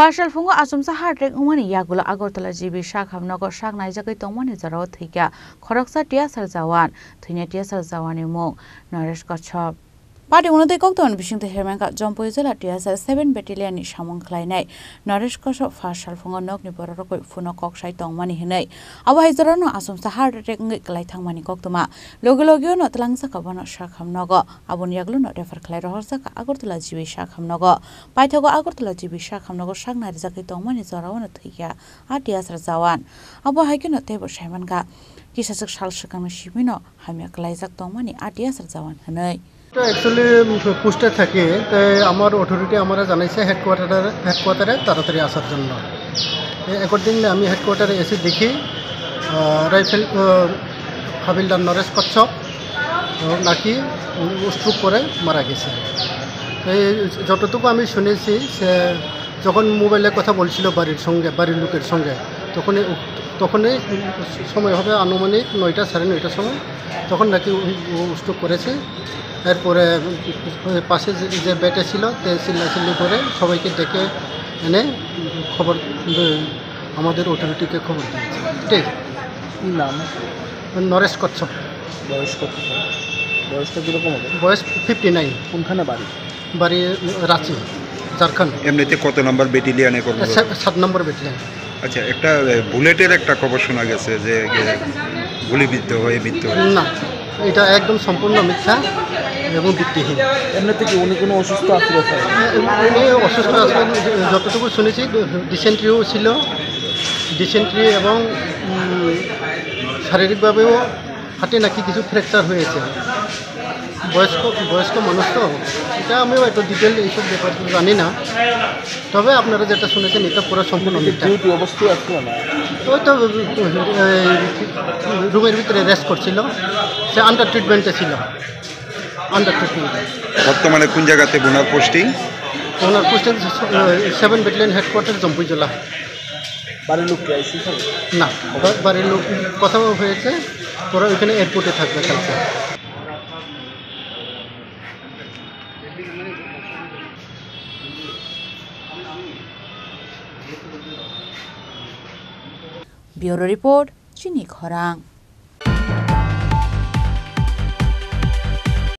Fashal fungo asumsa hardrek umani yagula Agartala GB Shak Hamnagar Shak Naijaki Tomani Zaro Thika Khoroksa Tia Sarzawan Thinya Tia Sarzawani Mong Naresh Kachop Party one of the Kokton Bishing the Hermanka John Poizela Tia 7 Battalion in Shamon Kleinai Naresh Kachop Fashal fungo nok ni Boroko Funo Kokshai Tongmani Hinai Awa Hizarano asumsa hardrek Laitang Mani Koktoma Logologio not Langsa Kabana Shak Hamnago Abun Yaglu not refer Klairosaka Agartala GB Shak Hamnago Paitogo Agartala GB Shak Hamnago Shak Narizaki Tongmani Zorawan Thia Atia Sarzawan Abo Haikino Table Shamanka Kisasak Shalshakam Shimino Hamyak Laisak Tongmani Atia Sarzawan Hanoi Actually পোস্টে থাকে আমার authority আমরা জানাইছে হেডকোয়ার্টারে তাড়াতাড়ি আসার জন্য accordingly আমি হেডকোয়ার্টারে এসে দেখি রাইফেল হাবিলদার নরেশ কচ্ছপ নাকি স্ট্রোক করে মারা গেছে যতটুকু আমি শুনেছি সে যখন মোবাইলে কথা বলছিল বাড়ির লোকের সঙ্গে তখনই সময় হবে আনুমানিক 9টা 9:30 সময় তখন নাকি স্ট্রোক করেছে এরপরে পাশে যে বেটে ছিল চিল্লাচিল্লি করে সবাইকে ডেকে এনে খবর আমাদের অথরিটিকে খবর দিয়েছে ঠিক নাম নরেশ কচ্ছপ বয়সটা কীরকম হবে বয়স 59 কোনখানে বাড়ি রাঁচি ঝাড়খণ্ড এমনিতে কত নম্বর ব্যাটালিয়নে করবে 7 নম্বর ব্যাটালিয়ন আচ্ছা একটা বুলেটের একটা খবর শোনা গেছে যে গুলিবিদ্ধ হয়ে মৃত্যু না এটা একদম সম্পূর্ণ মিথ্যা এবং ভিত্তিহীন এমনিতে কি উনি কোনো অসুস্থ আছে উনি অসুস্থ আছেন যতটুকু শুনেছি ডিসেন্ট্রিও ছিল ডিসেন্ট্রি এবং শারীরিকভাবেও হাতে নাকি কিছু ফ্র্যাকচার হয়েছে বয়স্ক মানুষ তো এটা আমিও একটু ডিটেল এইসব ব্যাপার জানি না তবে আপনারা যেটা শুনেছেন এটা পুরো সম্পূর্ণ মিথ্যা অবস্থা আছে না ওই তো রুমের ভিতরে রেস্ট করছিল সে আন্ডার ট্রিটমেন্টে ছিল বর্তমানে কোন জায়গাতে ওনার পোস্টিং 7 ব্যাটালিয়ন হেডকোয়ার্টার জম্পুই জেলা বাড়ির লোক না বাড়ির লোক কথাও হয়েছে ওরা ওইখানে এয়ারপোর্টে থাকবে কালকে Bureau Report Chini Khorang